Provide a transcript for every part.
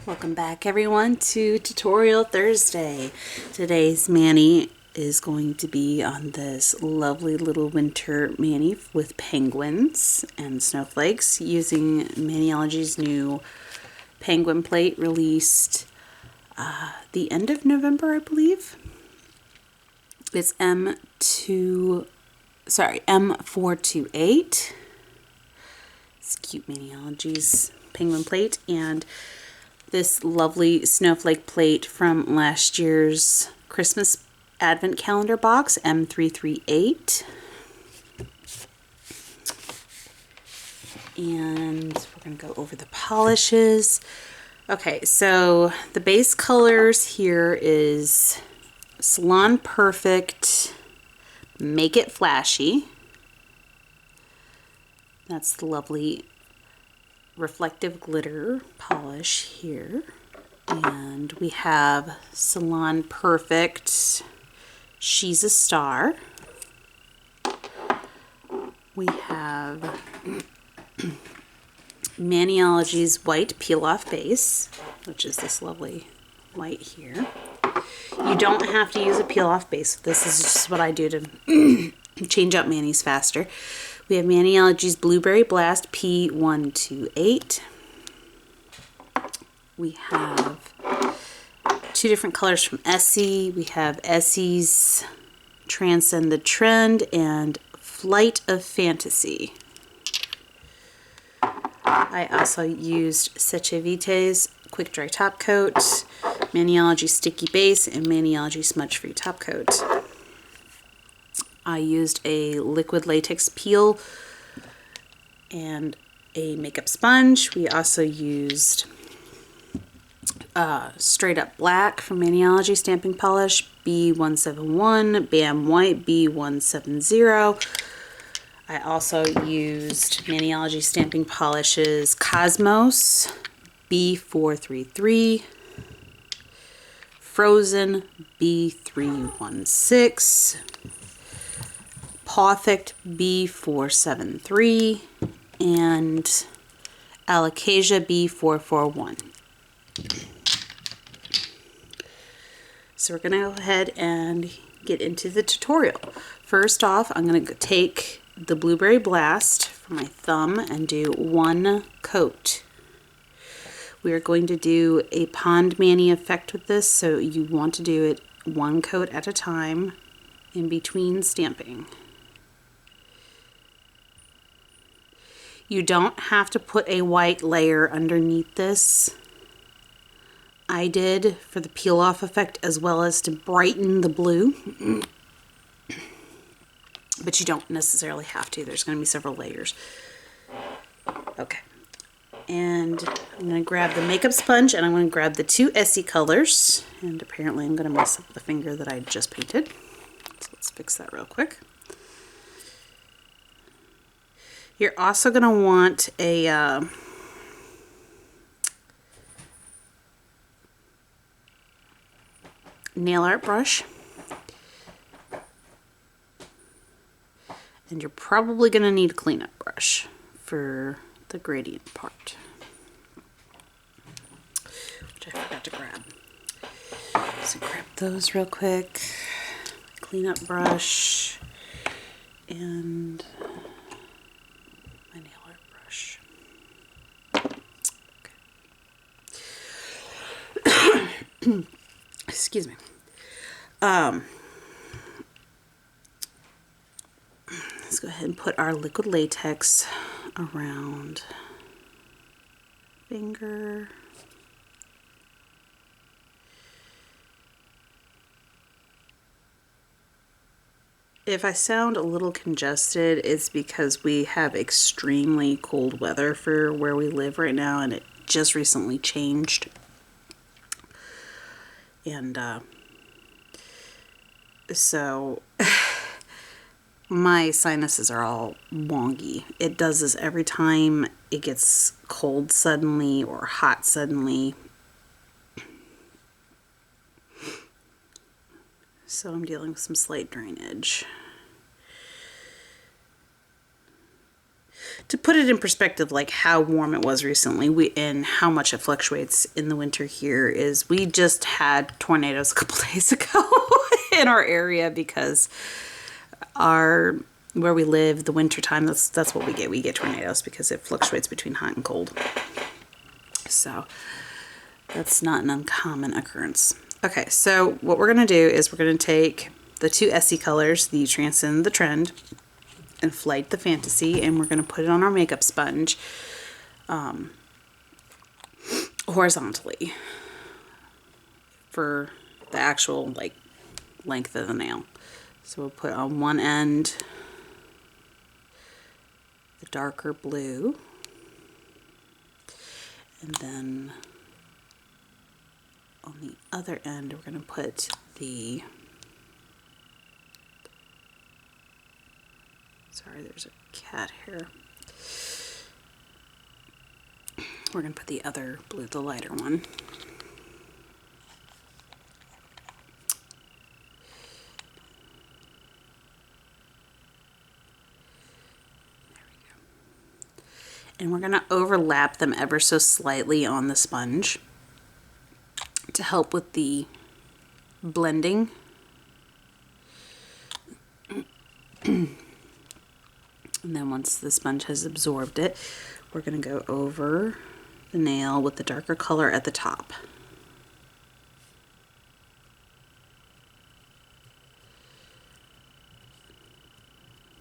Welcome back everyone to Tutorial Thursday. Today's mani is going to be on this lovely little winter mani with penguins and snowflakes using Maniology's new penguin plate released the end of November, I believe. It's M428. It's cute Maniology's penguin plate, and this lovely snowflake plate from last year's Christmas Advent Calendar box, M338. And we're going to go over the polishes. Okay, so the base colors here is Salon Perfect Make It Flashy. That's the lovely reflective glitter polish here. And we have Salon Perfect She's a Star. We have Maniology's white peel-off base, which is this lovely white here. You don't have to use a peel-off base. This is just what I do to change out manis faster. We have Maniology's Blueberry Blast P128. We have two different colors from Essie. We have Essie's Transcend the Trend and Flight of Fantasy. I also used Seche Vite's Quick Dry Top Coat, Maniology Sticky Base, and Maniology Smudge Free Top Coat. I used a liquid latex peel and a makeup sponge. We also used Straight Up Black from Maniology Stamping Polish B171, Bam White B170. I also used Maniology Stamping Polishes Cosmos B433, Frozen B316, Pawfect B473, and Alocasia B441. So we're going to go ahead and get into the tutorial. First off, I'm going to take the Blueberry Blast for my thumb and do one coat. We are going to do a Pond Mani effect with this, so you want to do it one coat at a time in between stamping. You don't have to put a white layer underneath this. I did for the peel off effect as well as to brighten the blue. But you don't necessarily have to. There's going to be several layers. Okay. And I'm going to grab the makeup sponge and I'm going to grab the two Essie colors. And apparently I'm going to mess up the finger that I just painted. So let's fix that real quick. You're also going to want a nail art brush. And you're probably going to need a cleanup brush for the gradient part, which I forgot to grab. So grab those real quick. Cleanup brush and my nail art brush. Okay. Excuse me. Let's go ahead and put our liquid latex around finger. If I sound a little congested, it's because we have extremely cold weather for where we live right now, and it just recently changed. And so my sinuses are all wonky. It does this every time it gets cold suddenly or hot suddenly. So I'm dealing with some slight drainage. to put it in perspective, like how warm it was recently and how much it fluctuates in the winter here, is we just had tornadoes a couple days ago in our area because where we live, the winter time, that's what we get. We get tornadoes because it fluctuates between hot and cold. So that's not an uncommon occurrence. Okay, so what we're going to do is we're going to take the two Essie colors, the Transcend the Trend and Flight the Fantasy, and we're going to put it on our makeup sponge horizontally for the actual like length of the nail. So we'll put on one end the darker blue, and then on the other end we're going to put the, sorry, there's a cat here. We're going to put the other blue, the lighter one. And we're going to overlap them ever so slightly on the sponge to help with the blending. And then once the sponge has absorbed it, we're going to go over the nail with the darker color at the top.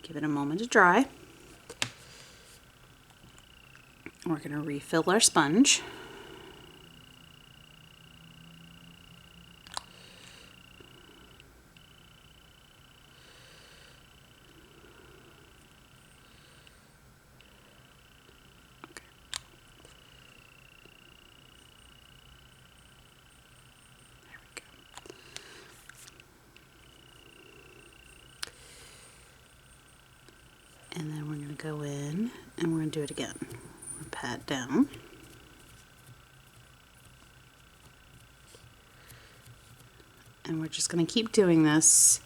Give it a moment to dry. We're going to refill our sponge. And then we're going to go in and we're going to do it again. We'll pat down. And we're just going to keep doing this.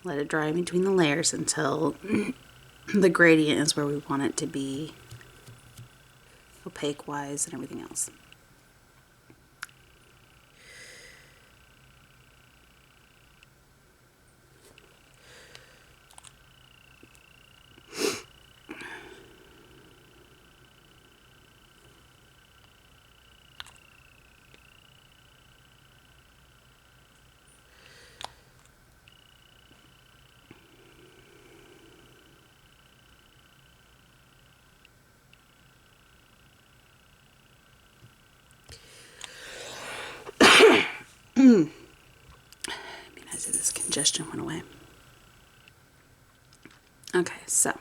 Let it dry between the layers until the gradient is where we want it to be, opaque wise and everything else. This congestion went away. Okay, so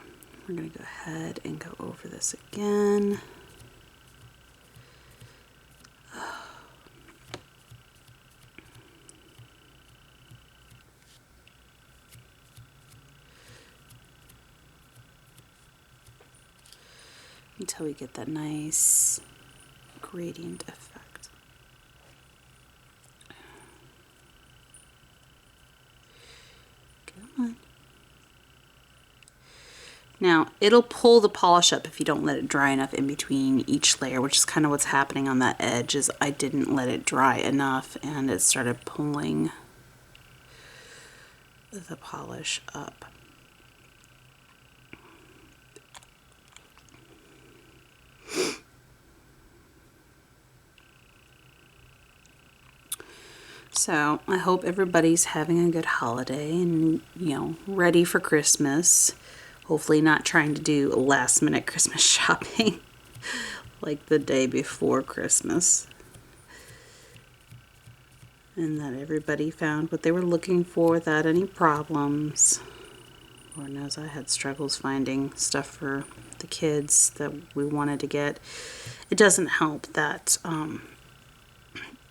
we're going to go ahead and go over this again. Until we get that nice gradient effect. Now, it'll pull the polish up if you don't let it dry enough in between each layer, which is kind of what's happening on that edge, is I didn't let it dry enough and it started pulling the polish up. So I hope everybody's having a good holiday and, you know, ready for Christmas. Hopefully not trying to do last minute Christmas shopping like the day before Christmas. And that everybody found what they were looking for without any problems. Lord knows I had struggles finding stuff for the kids that we wanted to get. It doesn't help that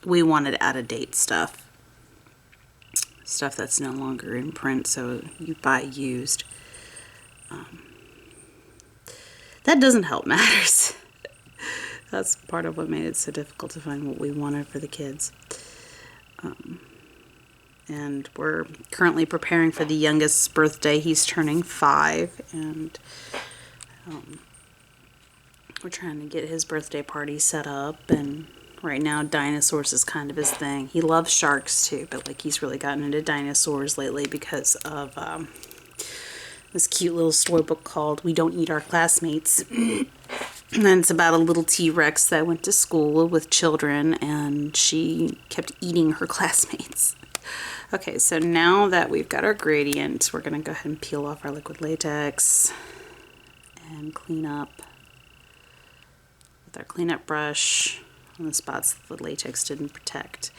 we wanted out-of-date stuff. Stuff that's no longer in print, so you buy used. That doesn't help matters. That's part of what made it so difficult to find what we wanted for the kids. And we're currently preparing for the youngest's birthday. He's turning 5, and We're trying to get his birthday party set up, and right now dinosaurs is kind of his thing. He loves sharks too, but like he's really gotten into dinosaurs lately because of this cute little storybook called We Don't Eat Our Classmates. And it's about a little T-Rex that went to school with children, and she kept eating her classmates. Okay, so now that we've got our gradient, we're going to go ahead and peel off our liquid latex and clean up with our cleanup brush on the spots that the latex didn't protect.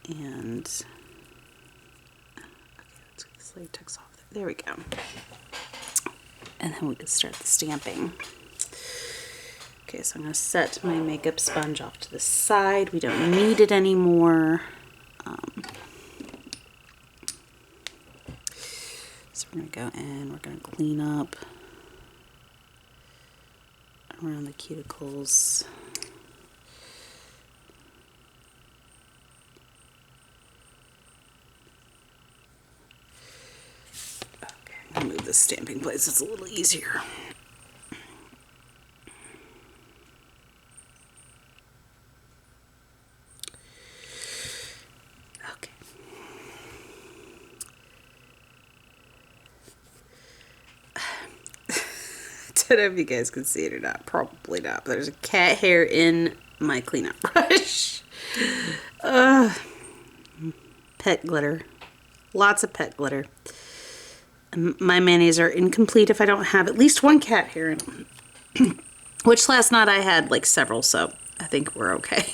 And okay, let's get this latex off. There we go. And then we can start the stamping. Okay, so I'm going to set my makeup sponge off to the side. We don't need it anymore. So we're going to go in, we're going to clean up around the cuticles. Okay, I'm going to move this stamping plate so it's a little easier. I don't know if you guys can see it or not. Probably not. But there's a cat hair in my cleanup brush. Pet glitter. Lots of pet glitter. My mayonnaise are incomplete if I don't have at least one cat hair in them. Which last night I had like several, so I think we're okay.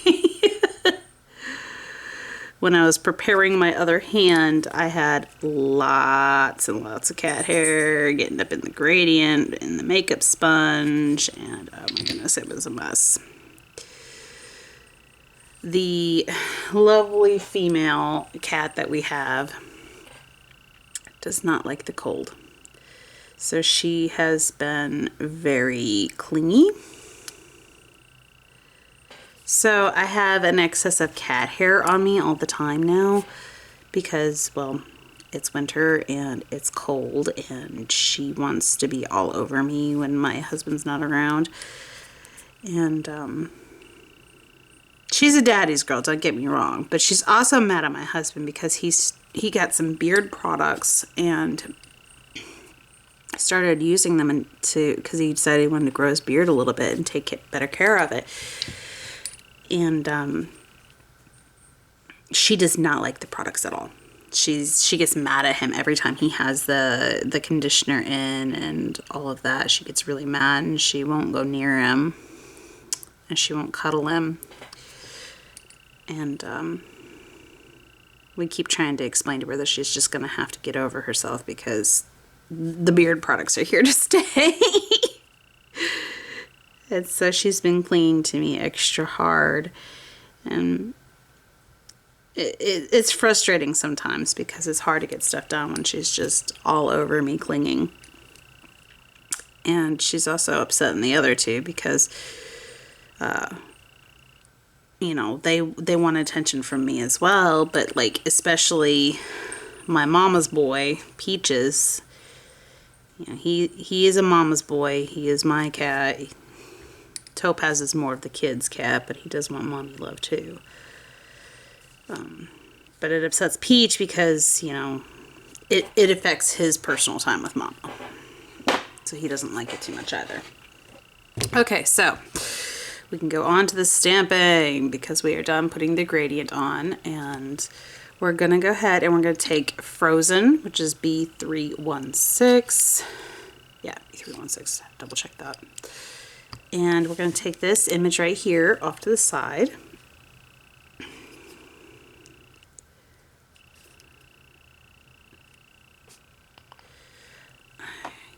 When I was preparing my other hand, I had lots and lots of cat hair getting up in the gradient, in the makeup sponge, and oh my goodness, it was a mess. The lovely female cat that we have does not like the cold. So she has been very clingy. So I have an excess of cat hair on me all the time now because, well, it's winter and it's cold and she wants to be all over me when my husband's not around. And she's a daddy's girl, don't get me wrong, but she's also mad at my husband because he got some beard products and started using them because he decided he wanted to grow his beard a little bit and take better care of it. And she does not like the products at all. She gets mad at him every time he has the conditioner in and all of that. She gets really mad and she won't go near him and she won't cuddle him. And we keep trying to explain to her that she's just going to have to get over herself because the beard products are here to stay. And so she's been clinging to me extra hard, and it's frustrating sometimes because it's hard to get stuff done when she's just all over me clinging. And she's also upset in the other two because, you know, they want attention from me as well, but like especially my mama's boy, Peaches. You know, he is a mama's boy. He is my cat. Topaz is more of the kid's cat, but he does want mommy love too. But it upsets Peach because, you know, it affects his personal time with mama. So he doesn't like it too much either. Okay, so we can go on to the stamping because we are done putting the gradient on, and we're going to go ahead and we're going to take Frozen, which is B316. Yeah, B316. Double check that. And we're going to take this image right here off to the side.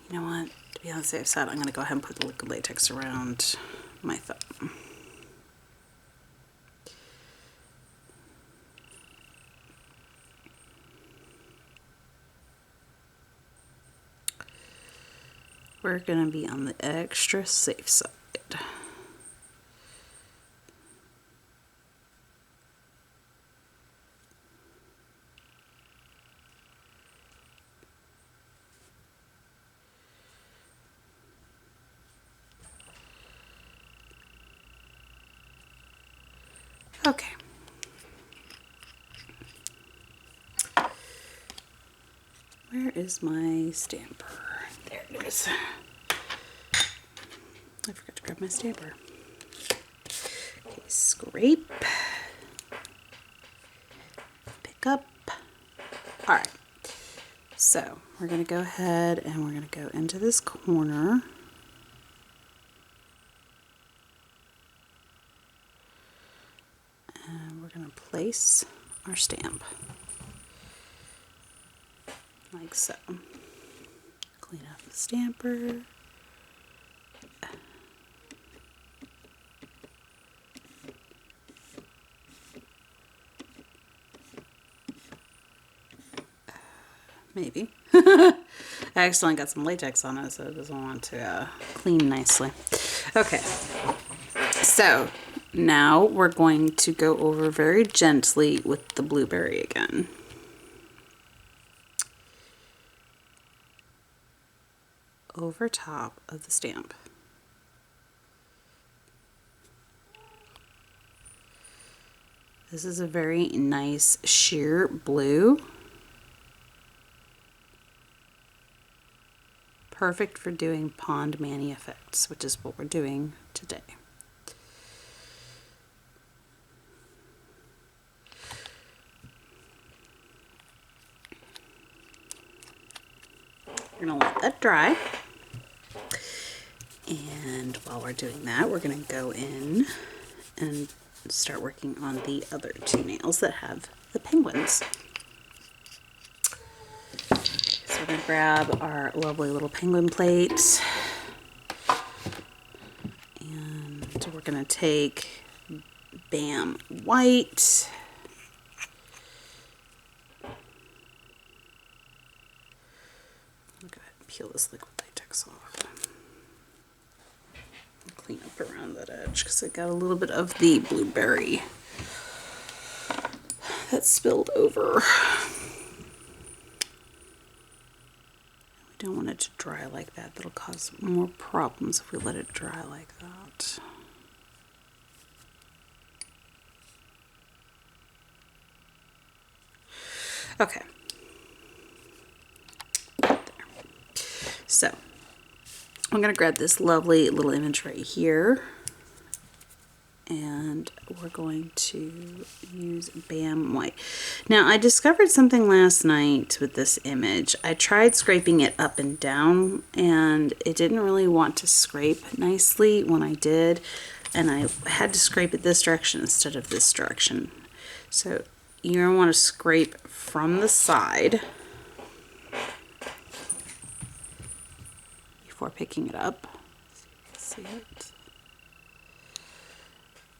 You know what? To be on the safe side, I'm going to go ahead and put the liquid latex around my thumb. We're going to be on the extra safe side. Okay. Where is my stamper? There it is. I forgot to grab my stamper. Okay, scrape. Pick up. All right. So we're going to go ahead and we're going to go into this corner. And we're going to place our stamp. Like so. Clean up the stamper. Maybe. I accidentally got some latex on it, so it doesn't want to clean nicely. Okay. So now we're going to go over very gently with the blueberry again. Over top of the stamp. This is a very nice sheer blue. Perfect for doing Pond Mani effects, which is what we're doing today. We're going to let that dry. And while we're doing that, we're going to go in and start working on the other two nails that have the penguins. So we're going to grab our lovely little penguin plate. And we're going to take Bam White. I'll go ahead and peel this liquid latex off. Clean up around that edge because it got a little bit of the blueberry that spilled over. We don't want it to dry like that. That'll cause more problems if we let it dry like that. Okay. There. So I'm going to grab this lovely little image right here, and we're going to use Bam White. Now, I discovered something last night with this image. I tried scraping it up and down, and it didn't really want to scrape nicely when I did, and I had to scrape it this direction instead of this direction. So you're going to want to scrape from the side before picking it up. See it?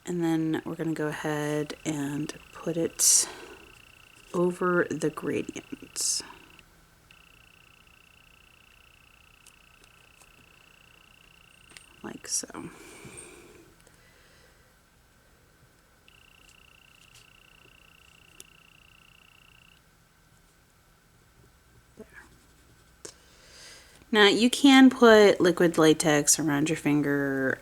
And then we're going to go ahead and put it over the gradient. Like so. Now you can put liquid latex around your finger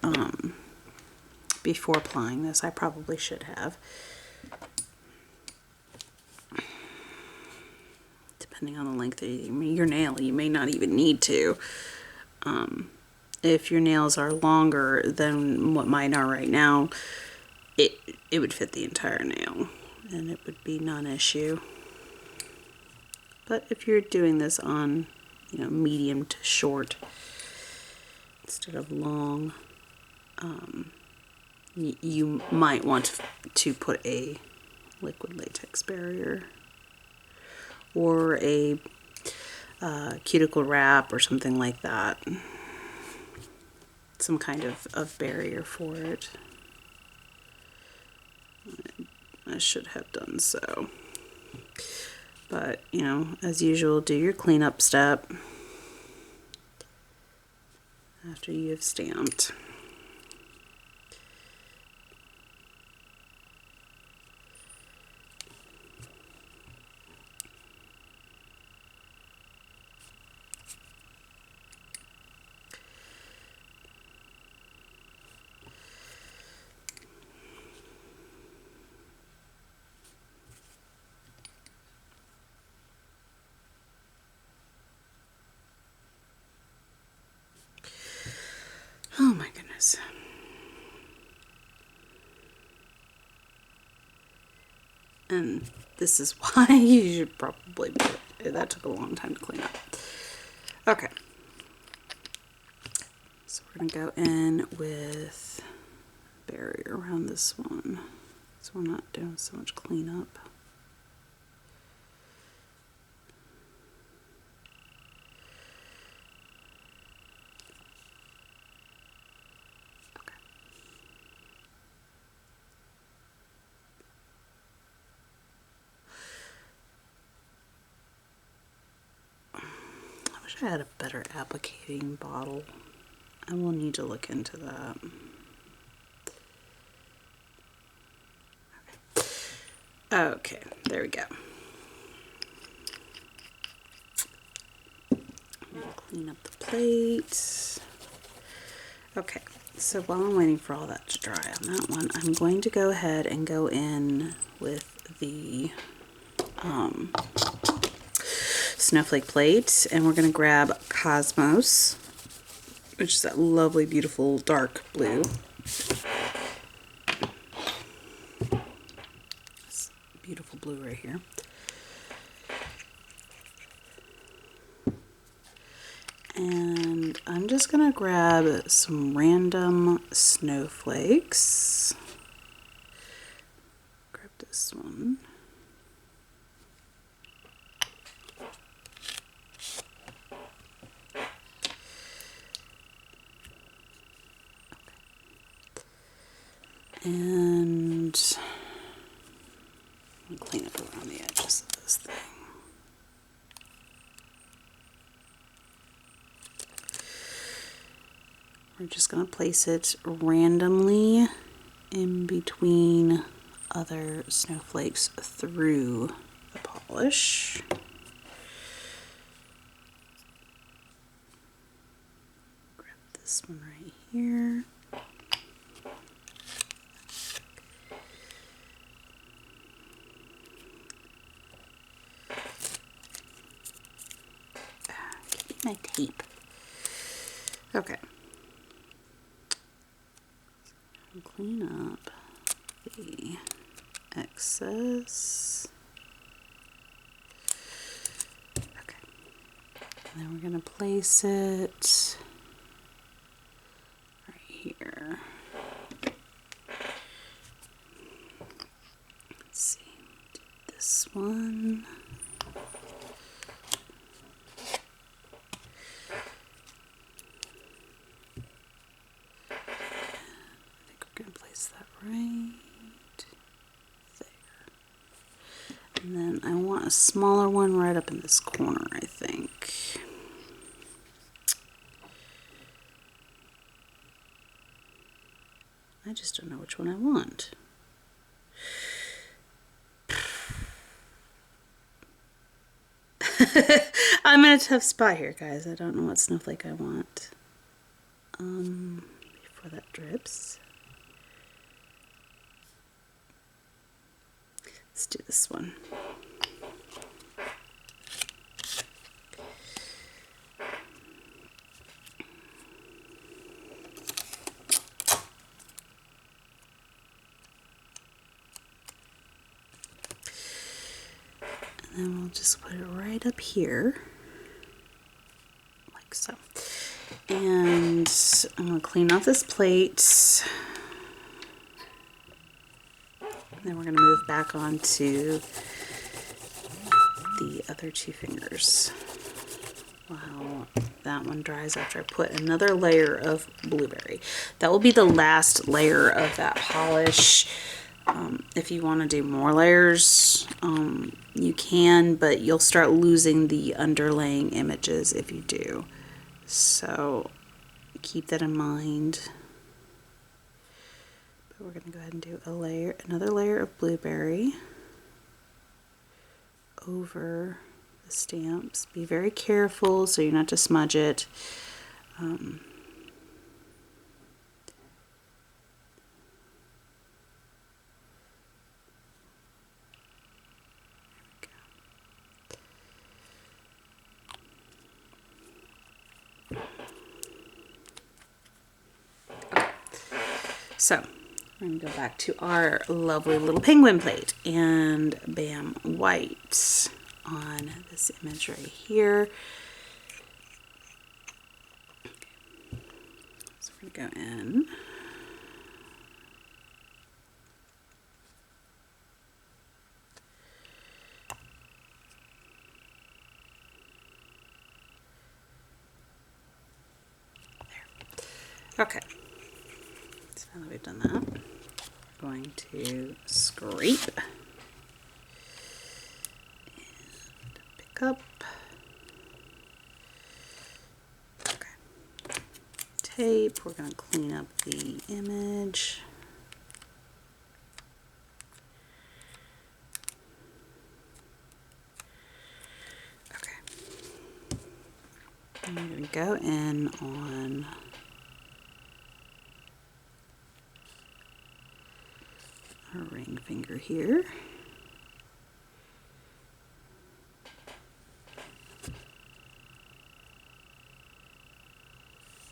before applying this. I probably should have. Depending on the length of your nail, you may not even need to. If your nails are longer than what mine are right now, it would fit the entire nail and it would be non-issue. But if you're doing this on medium to short instead of long, you might want to put a liquid latex barrier or a cuticle wrap or something like that. Some kind of barrier for it. I should have done so. But, as usual, do your cleanup step after you have stamped. guys. And this is why you should probably do it. That took a long time to clean up. Okay. So we're going to go in with berry around this one. So we're not doing so much cleanup. I wish I had a better applicating bottle. I will need to look into that. Okay, there we go. Clean up the plate. Okay, so while I'm waiting for all that to dry on that one, I'm going to go ahead and go in with the snowflake plate, and we're going to grab Cosmos, which is that lovely, beautiful dark blue. This beautiful blue right here. And I'm just going to grab some random snowflakes. Grab this one. And I'll clean up around the edges of this thing. We're just going to place it randomly in between other snowflakes through the polish. Grab this one right here. Give me my tape. Okay. Clean up the excess. Okay. And then we're going to place it right here. Let's see. Do this one. Right there. And then I want a smaller one right up in this corner, I think. I just don't know which one I want. I'm in a tough spot here, guys. I don't know what snowflake I want. Before that drips. Let's do this one. And then we'll just put it right up here, like so. And I'm going to clean off this plate. Then we're going to move back on to the other two fingers. Wow, that one dries after I put another layer of blueberry. That will be the last layer of that polish. If you want to do more layers, you can, but you'll start losing the underlaying images if you do. So keep that in mind. We're going to go ahead and do another layer of blueberry over the stamps. Be very careful so you're not to smudge it. So we're going to go back to our lovely little penguin plate and bam, white on this image right here. So we're going to go in. There. Okay. So now that we've done that, we're going to scrape and pick up. Okay. Tape. We're going to clean up the image. Okay. And we're going to go in on our ring finger here.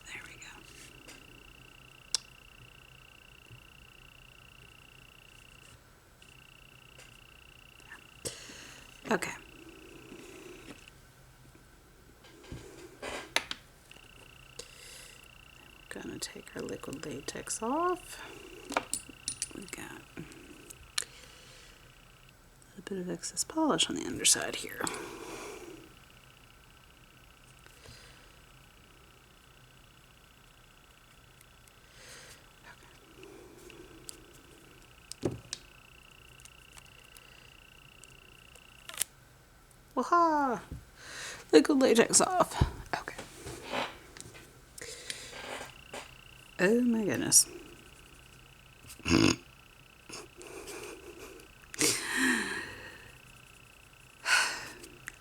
There we go. Okay. We're going to take our liquid latex off. We've got a bit of excess polish on the underside here. Waha! Liquid latex off. Okay. Oh my goodness.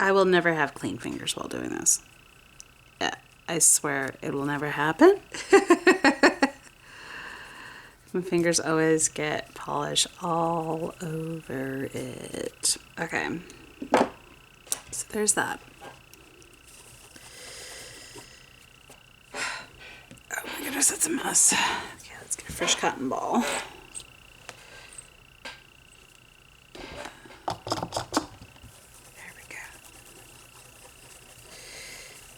I will never have clean fingers while doing this. I swear it will never happen. My fingers always get polish all over it. Okay. So there's that. Oh my goodness, that's a mess. Okay, let's get a fresh cotton ball. There we go.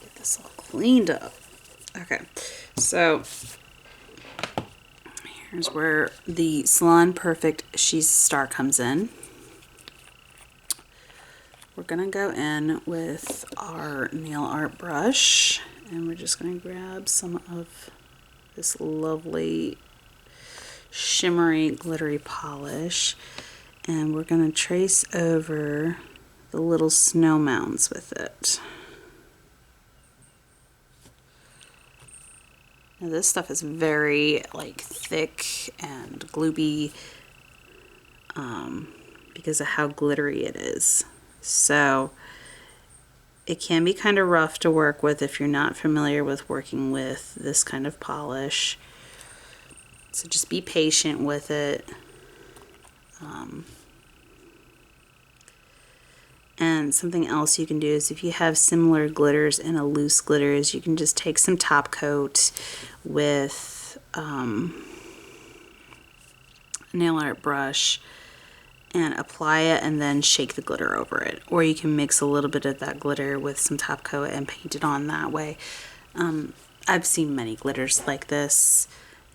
Get this all cleaned up. Okay, so here's where the Salon Perfect She's a Star comes in. We're gonna go in with our nail art brush and we're just gonna grab some of this lovely shimmery glittery polish and we're gonna trace over the little snow mounds with it. Now this stuff is very like thick and gloopy because of how glittery it is. So it can be kind of rough to work with if you're not familiar with working with this kind of polish. So just be patient with it. And something else you can do is if you have similar glitters in a loose glitter is you can just take some top coat with a nail art brush and apply it and then shake the glitter over it. Or you can mix a little bit of that glitter with some top coat and paint it on that way. I've seen many glitters like this.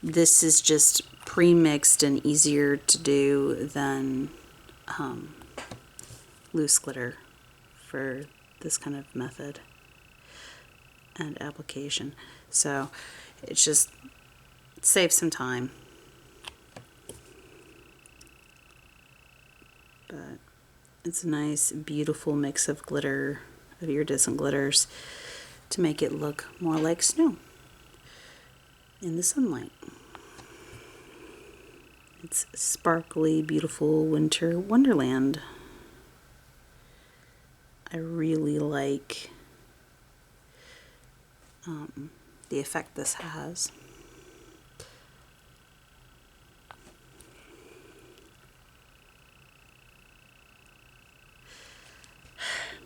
This is just pre-mixed and easier to do than loose glitter for this kind of method and application. So it's just it saves some time. But it's a nice, beautiful mix of glitter, of iridescent glitters, to make it look more like snow in the sunlight. It's sparkly, beautiful winter wonderland. I really like the effect this has.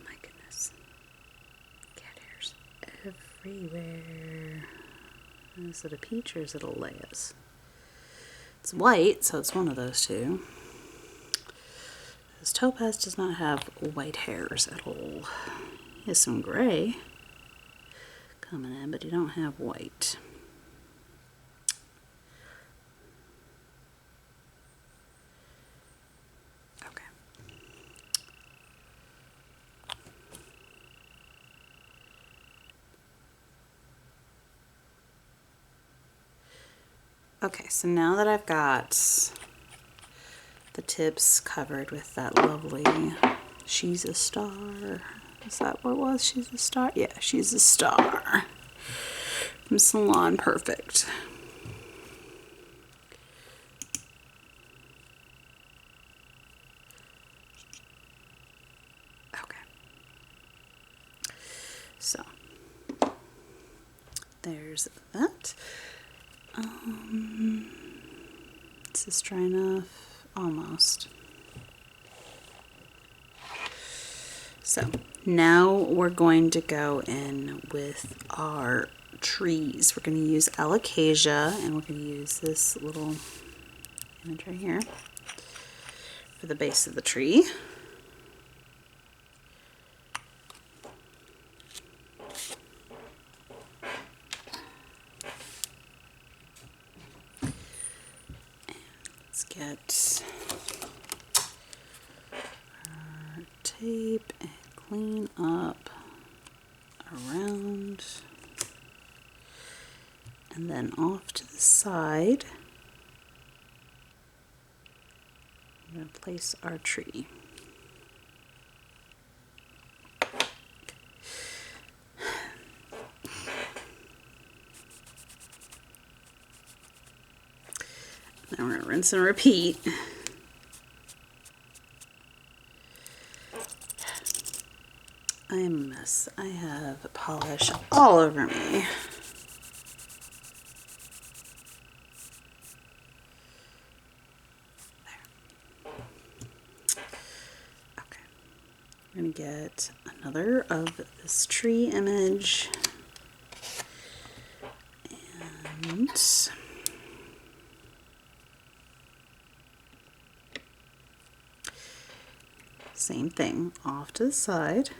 My goodness. Cat hairs everywhere. Is it a peach or is it a Lay's? is white, so it's one of those two. This Topaz does not have white hairs at all. He has some gray coming in, but he don't have white. Okay. Okay, so now that I've got the tips covered with that lovely She's a Star. Is that what it was? She's a Star? Yeah, She's a Star from Salon Perfect. Okay. So, there's that. Is this dry enough? Almost. So now we're going to go in with our trees. We're going to use Alocasia, and we're going to use this little image right here for the base of the tree. Let's get our tape and clean up around, and then off to the side I'm going to place our tree. Now we're going to rinse and repeat. I am a mess. I have polish all over me. There. Okay. We're going to get another of this tree image. And same thing, off to the side.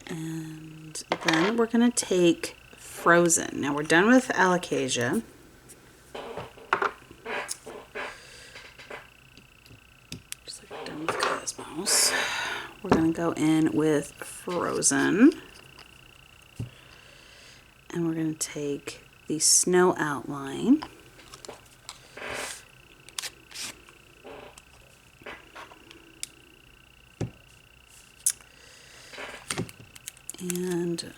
And then we're going to take Frozen. Now we're done with Alocasia. Just like we're done with Cosmos. We're going to go in with Frozen. And we're going to take the snow outline. And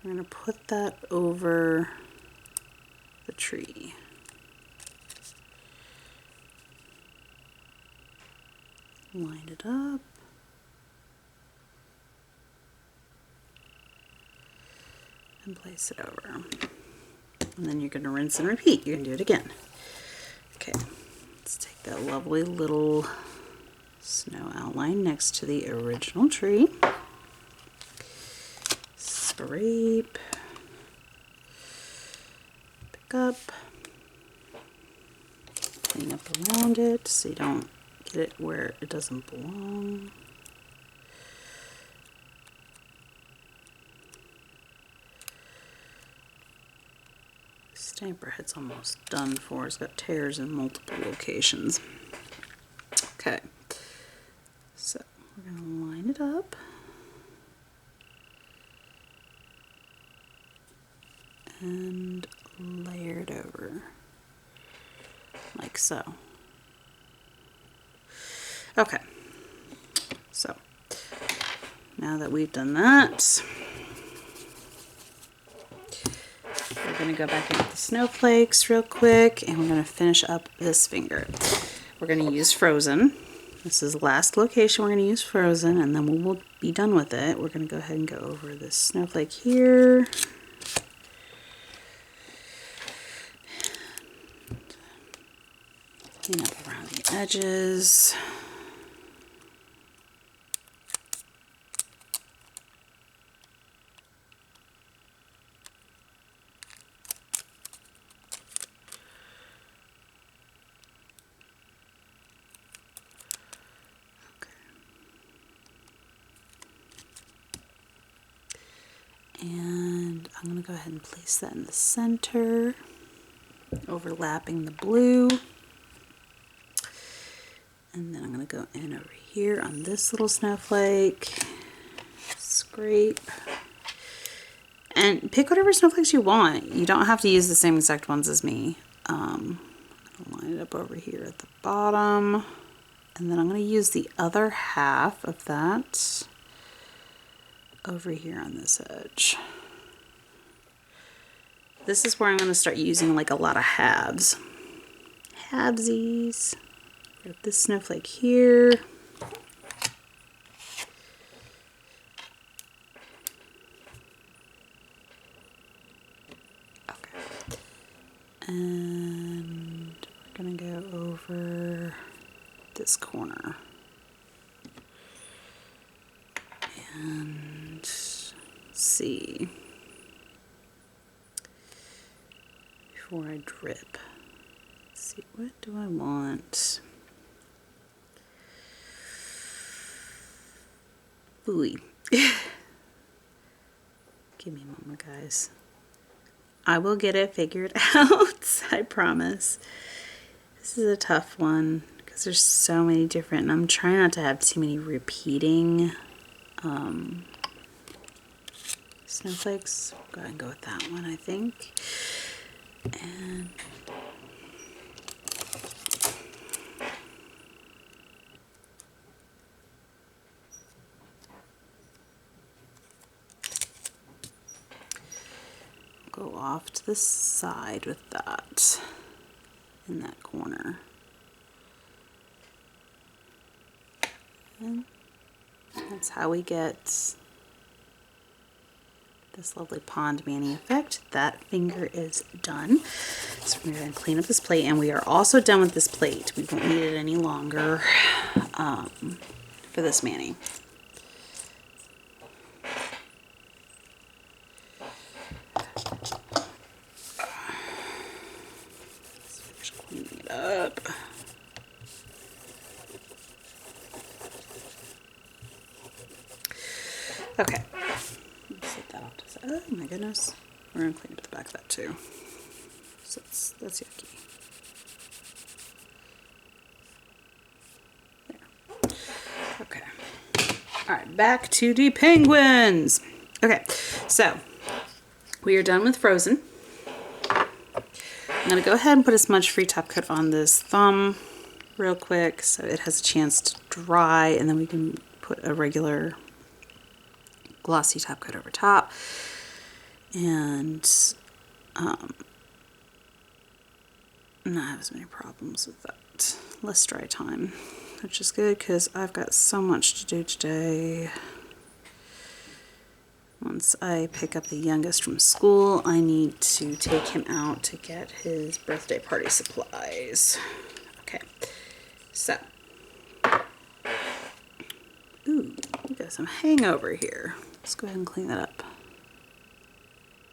we're going to put that over the tree. Line it up. And place it over. And then you're going to rinse and repeat. You're going to do it again. Okay, let's take that lovely little snow outline next to the original tree. Scrape. Pick up. Clean up around it so you don't get it where it doesn't belong. Stamper head's almost done for. It's got tears in multiple locations. Okay, so we're going to line it up. And layer it over, like so. Okay, so now that we've done that, we're going to go back into the snowflakes real quick, and we're going to finish up this finger. We're going to use Frozen. This is the last location we're going to use Frozen, and then we will be done with it. We're going to go ahead and go over this snowflake here. Clean up around the edges. going to go ahead and place that in the center, overlapping the blue. And then I'm going to go in over here on this little snowflake, scrape, and pick whatever snowflakes you want. You don't have to use the same exact ones as me. I'm going to line it up over here at the bottom, and then I'm going to use the other half of that over here on this edge. This is where I'm going to start using like a lot of halves. Halvesies. Got this snowflake here. Okay. And we're going to go over this corner. And let's see. Before I drip. Let's see, what do I want? Ooh. Give me a moment, guys. I will get it figured out, I promise. This is a tough one because there's so many different, and I'm trying not to have too many repeating snowflakes. Go ahead and go with that one, I think. And go off to the side with that in that corner. And that's how we get this lovely Pond Manny effect. That finger is done. So we're going to clean up this plate, and we are also done with this plate. We won't need it any longer for this Manny. So just cleaning it up. Okay. Set that off to the side. Oh my goodness. We're going to clean up the back of that too. So that's yucky. There. Okay. Alright, back to the penguins. Okay, so we are done with Frozen. I'm going to go ahead and put a smudge-free top coat on this thumb real quick so it has a chance to dry, and then we can put a regular glossy top coat over top. And not have as many problems with that. Less dry time, which is good because I've got so much to do today. Once I pick up the youngest from school, I need to take him out to get his birthday party supplies. Okay, so, ooh, we got some hangover here. Let's go ahead and clean that up.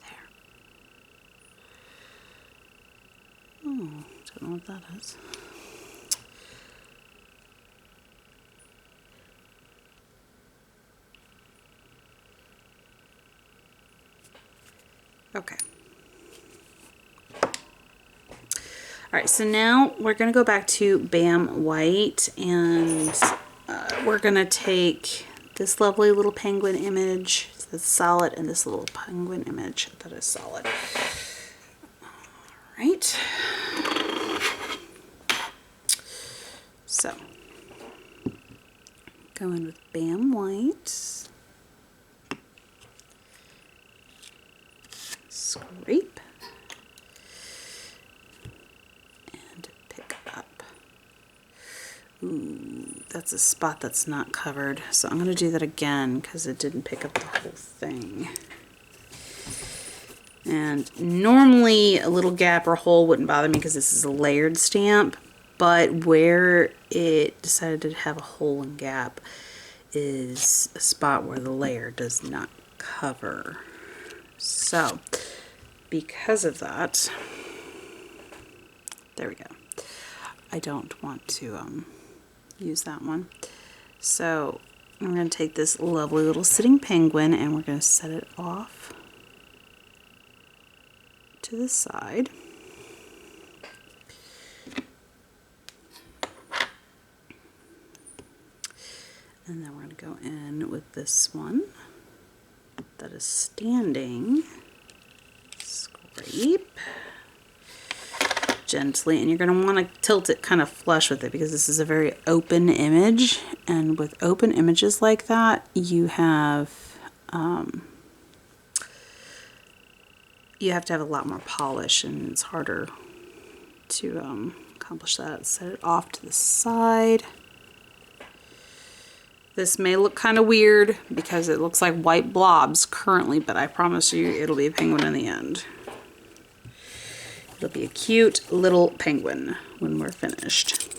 There. Oh, don't know what that is. Okay. Alright, so now we're going to go back to Bam White, and we're going to take this lovely little penguin image that's solid and this little penguin image that is solid. Alright. So, go in with Bam White. Scrape and pick up. Ooh, that's a spot that's not covered, so I'm going to do that again because it didn't pick up the whole thing. And normally a little gap or hole wouldn't bother me because this is a layered stamp, but where it decided to have a hole and gap is a spot where the layer does not cover. So because of that, there we go. I don't want to use that one. So I'm going to take this lovely little sitting penguin and we're going to set it off to the side. And then we're going to go in with this one that is standing. Scrape gently, and you're going to want to tilt it kind of flush with it because this is a very open image, and with open images like that you have to have a lot more polish, and it's harder to accomplish that. Set it off to the side. This may look kind of weird because it looks like white blobs currently, but I promise you it'll be a penguin in the end. It'll be a cute little penguin when we're finished.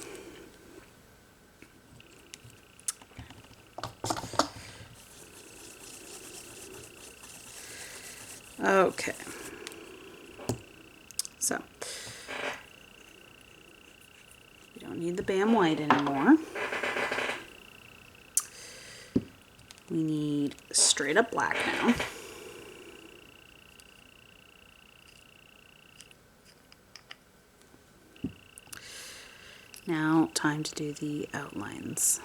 Okay. So, we don't need the Bam White anymore. We need straight up black now. Now, time to do the outlines.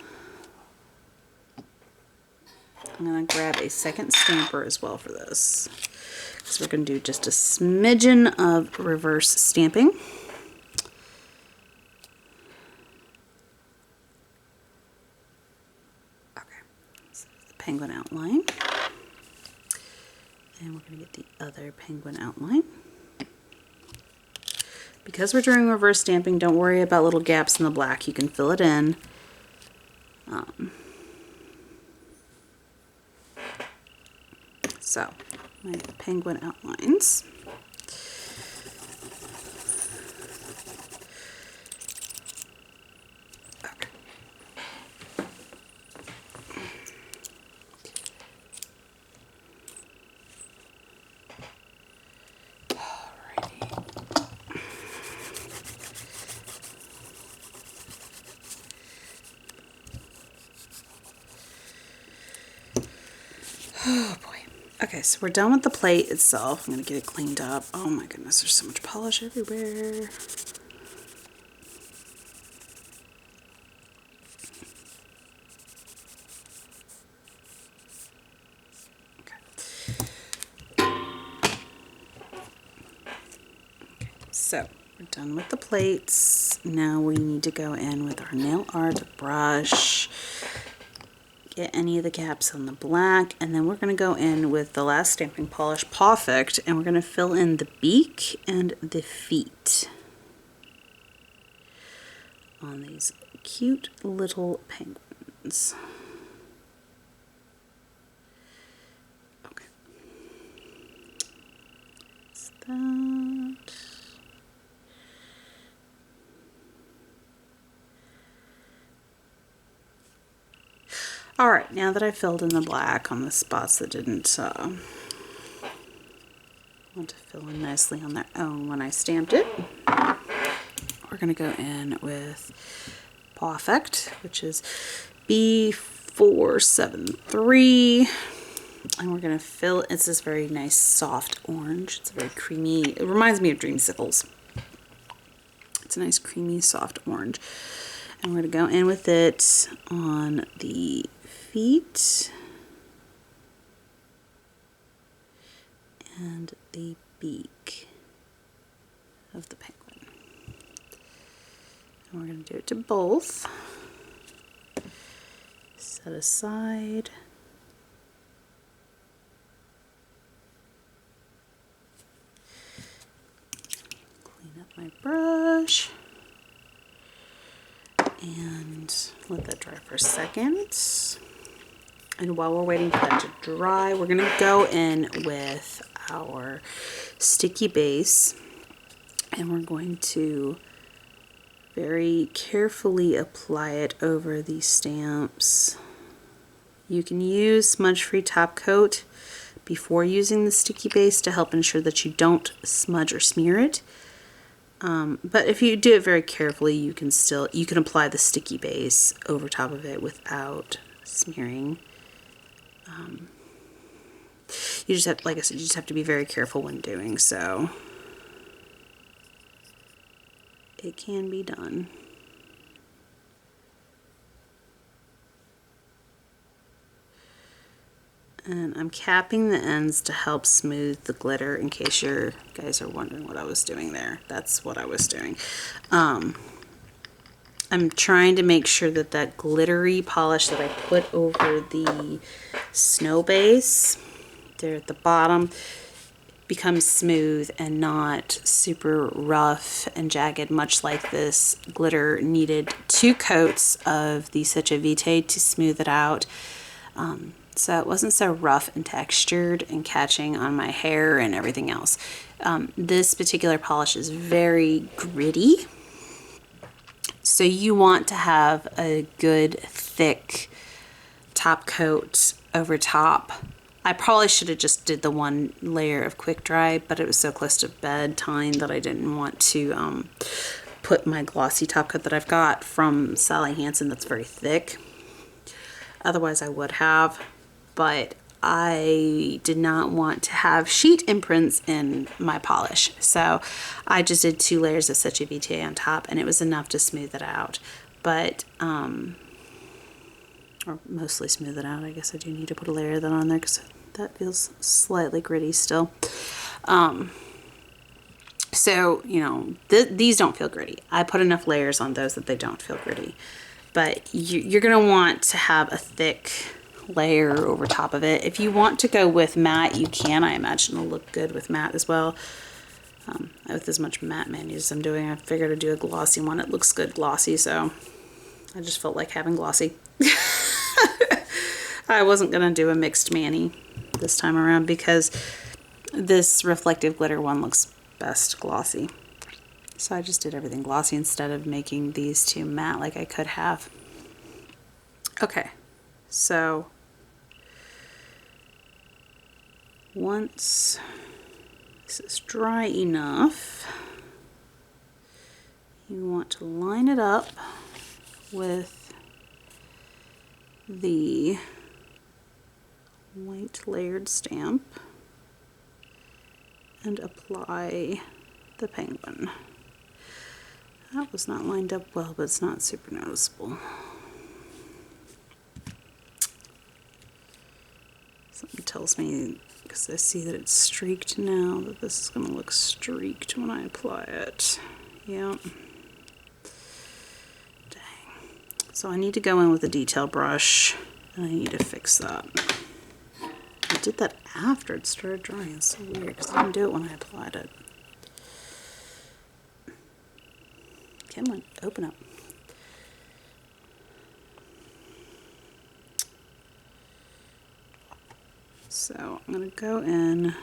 I'm going to grab a second stamper as well for this. So we're going to do just a smidgen of reverse stamping. Okay, so the penguin outline. And we're going to get the other penguin outline. Because we're doing reverse stamping, don't worry about little gaps in the black. You can fill it in. So, my penguin outlines. Okay. Oh boy. Okay, so we're done with the plate itself. I'm going to get it cleaned up. Oh my goodness, there's so much polish everywhere. Okay. So we're done with the plates. Now we need to go in with our nail art brush. Get any of the gaps on the black, and then we're going to go in with the last stamping polish, Pawfect, and we're going to fill in the beak and the feet on these cute little penguins. Okay. That's that. Alright, now that I filled in the black on the spots that didn't want to fill in nicely on their own when I stamped it, we're going to go in with Pawfect, which is B473, and we're going to fill, it's this very nice soft orange. It's very creamy, it reminds me of Dreamsicles. It's a nice creamy soft orange. And we're going to go in with it on the feet and the beak of the penguin. And we're going to do it to both. Set aside. Clean up my brush. And let that dry for a second. And while we're waiting for that to dry, we're going to go in with our sticky base, and we're going to very carefully apply it over these stamps. You can use smudge-free top coat before using the sticky base to help ensure that you don't smudge or smear it. But if you do it very carefully, you can apply the sticky base over top of it without smearing. You just have, like I said, you just have to be very careful when doing so. it can be done. And I'm capping the ends to help smooth the glitter, in case you guys are wondering what I was doing there. That's what I was doing. I'm trying to make sure that that glittery polish that I put over the snow base there at the bottom becomes smooth and not super rough and jagged, much like this glitter needed 2 coats of the Secha Vitae to smooth it out. So it wasn't so rough and textured and catching on my hair and everything else. This particular polish is very gritty. So you want to have a good thick top coat over top. I probably should have just did the 1 layer of quick dry, but it was so close to bedtime that I didn't want to put my glossy top coat that I've got from Sally Hansen that's very thick. Otherwise I would have, but I did not want to have sheet imprints in my polish. So I just did 2 layers of Secha Vitae on top, and it was enough to smooth it out. But, or mostly smooth it out. I guess I do need to put a layer of that on there because that feels slightly gritty still. So, you know, these don't feel gritty. I put enough layers on those that they don't feel gritty. But you're going to want to have a thick layer over top of it. If you want to go with matte, you can. I imagine it'll look good with matte as well. With as much matte mayonnaise as I'm doing, I figured I'd do a glossy one. It looks good glossy, so I just felt like having glossy. I wasn't going to do a mixed mani this time around because this reflective glitter one looks best glossy. So I just did everything glossy instead of making these 2 matte like I could have. Okay, so once this is dry enough, you want to line it up with the white layered stamp and apply the penguin. That was not lined up well, but it's not super noticeable. Something tells me, because I see that it's streaked now, that this is going to look streaked when I apply it. Yep. Dang. So I need to go in with a detail brush, and I need to fix that. I did that after it started drying. It's so weird, because I didn't do it when I applied it. Come on, open up. So I'm going to go in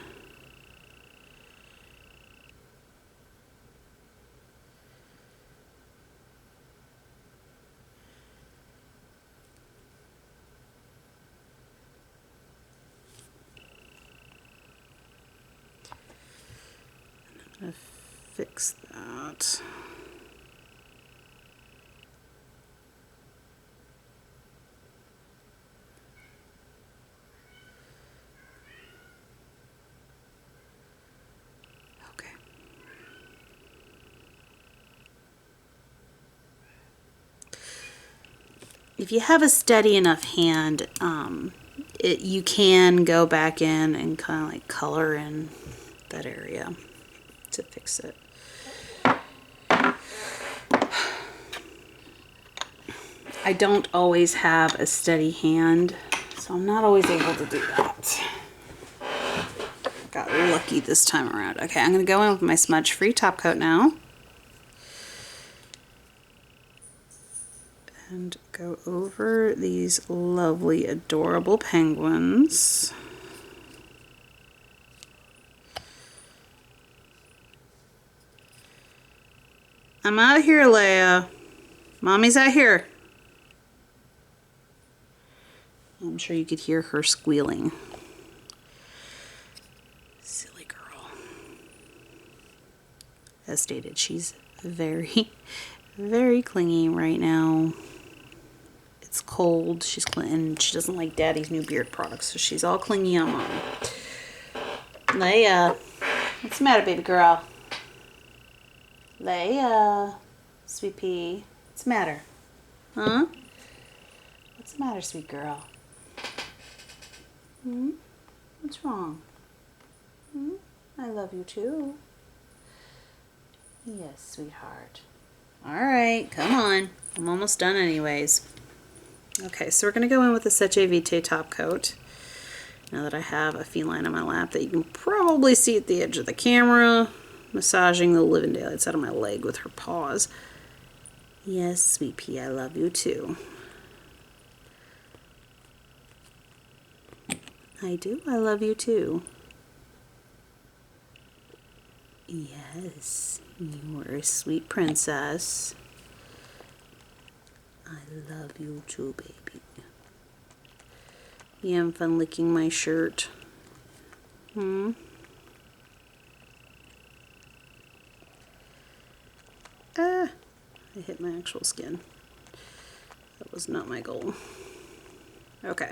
I'm going to fix that. If you have a steady enough hand, you can go back in and kind of like color in that area to fix it. I don't always have a steady hand, so I'm not always able to do that. Got lucky this time around. Okay, I'm going to go in with my smudge-free top coat now. And go over these lovely, adorable penguins. I'm out of here, Leia. Mommy's out here. I'm sure you could hear her squealing. Silly girl. As stated, she's very, very clingy right now. It's cold, and she doesn't like Daddy's new beard products, so she's all clingy on Mom. Leia, what's the matter, baby girl? Leia. Sweet pea. What's the matter? Huh? What's the matter, sweet girl? Hmm? What's wrong? Hmm? I love you too. Yes, sweetheart. Alright, come on. I'm almost done anyways. Okay, so we're going to go in with the Seche Vite top coat. Now that I have a feline on my lap that you can probably see at the edge of the camera, massaging the living daylights out of my leg with her paws. Yes, sweet pea, I love you too. I do, I love you too. Yes, you are a sweet princess. I love you too, baby. You having fun licking my shirt? Hmm? Ah, I hit my actual skin. That was not my goal. Okay.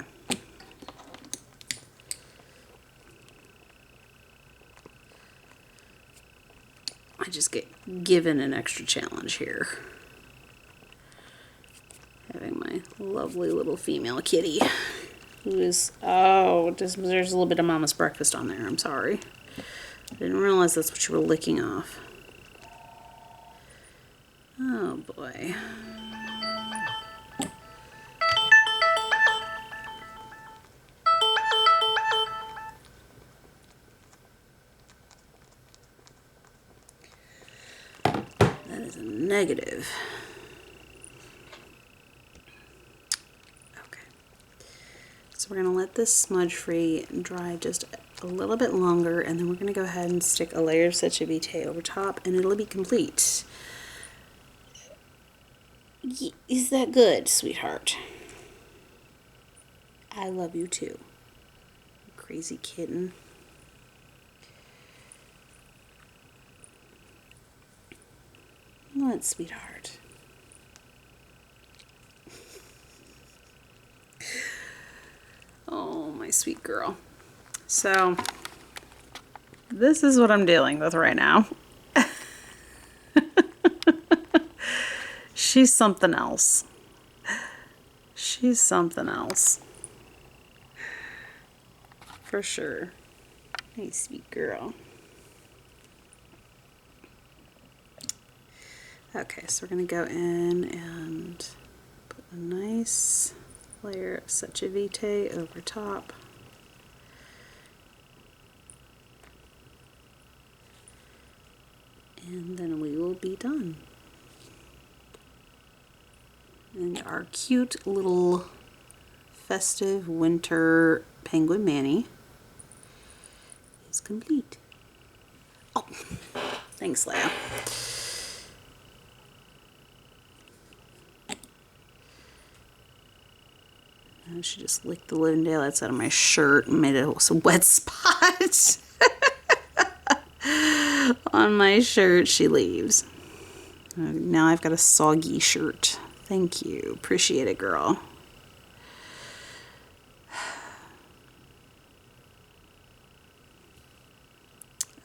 I just get given an extra challenge here. Having my lovely little female kitty. Who is, oh, there's a little bit of Mama's breakfast on there. I'm sorry. I didn't realize that's what you were licking off. Oh boy. That is a negative. Okay. So we're going to let this smudge free dry just a little bit longer, and then we're going to go ahead and stick a layer of Seche Vite over top, and it'll be complete. Is that good, sweetheart? I love you too. Crazy kitten. What, sweetheart? Oh, my sweet girl. So, this is what I'm dealing with right now. She's something else. She's something else. For sure. Hey, sweet girl. Okay, so we're going to go in and put a nice layer of Seche Vite over top. And then we will be done. And our cute little festive winter penguin Manny is complete. Oh, thanks, Leia. And she just licked the living daylights out of my shirt and made a wet spot on my shirt. She leaves. Now I've got a soggy shirt. Thank you. Appreciate it, girl.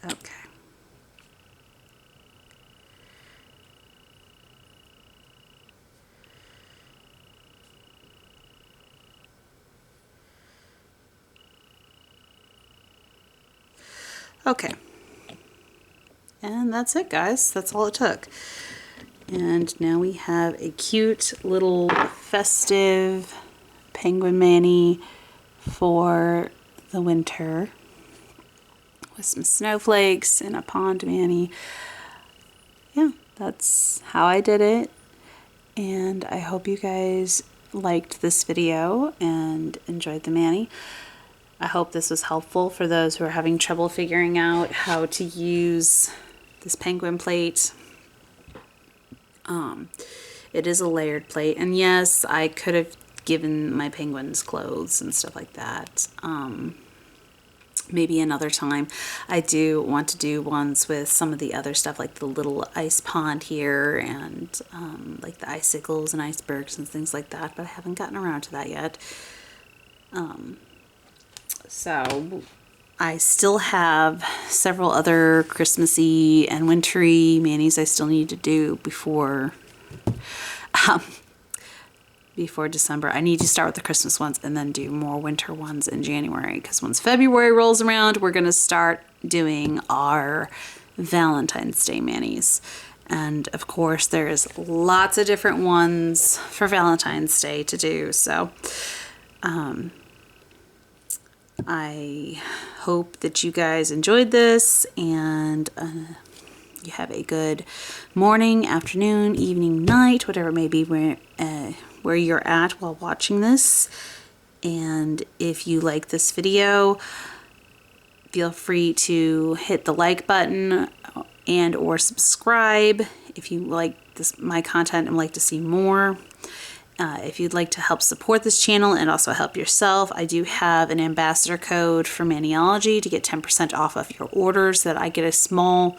Okay. Okay. And that's it, guys. That's all it took. And now we have a cute little festive penguin Manny for the winter with some snowflakes and a pond Manny. Yeah, that's how I did it. And I hope you guys liked this video and enjoyed the Manny. I hope this was helpful for those who are having trouble figuring out how to use this penguin plate. It is a layered plate, and yes, I could have given my penguins clothes and stuff like that. Maybe another time. I do want to do ones with some of the other stuff, like the little ice pond here, and like the icicles and icebergs and things like that, but I haven't gotten around to that yet. So I still have several other Christmassy and wintry manis I still need to do before before December. I need to start with the Christmas ones and then do more winter ones in January, because once February rolls around, we're going to start doing our Valentine's Day manis. And of course, there's lots of different ones for Valentine's Day to do. So I hope that you guys enjoyed this, and you have a good morning, afternoon, evening, night, whatever it may be where you're at while watching this. And if you like this video, feel free to hit the like button and or subscribe if you like my content and like to see more. If you'd like to help support this channel and also help yourself, I do have an ambassador code for Maniology to get 10% off of your orders that I get a small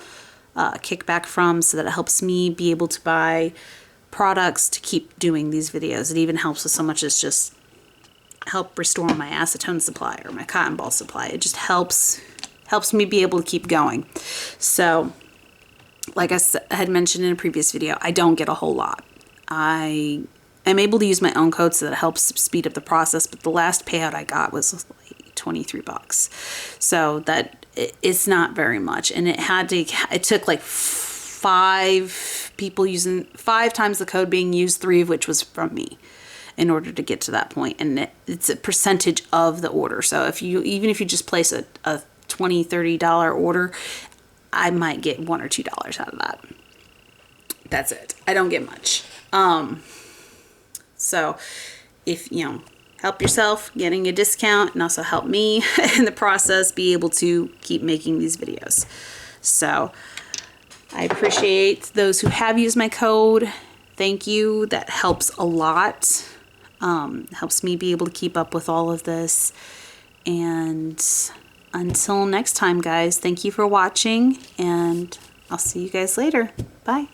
kickback from, so that it helps me be able to buy products to keep doing these videos. It even helps with so much as just help restore my acetone supply or my cotton ball supply. It just helps me be able to keep going. So like I had mentioned in a previous video, I don't get a whole lot. I'm able to use my own code, so that it helps speed up the process, but the last payout I got was like 23 bucks. So that it's not very much, and it took like 5 people using 5 times the code being used, 3 of which was from me, in order to get to that point. And it's a percentage of the order. So even if you just place a $20, $30 order, I might get $1 or $2 out of that. That's it. I don't get much. So if help yourself getting a discount, and also help me in the process be able to keep making these videos. So I appreciate those who have used my code. Thank you. That helps a lot. Helps me be able to keep up with all of this. And until next time, guys, thank you for watching, and I'll see you guys later. Bye.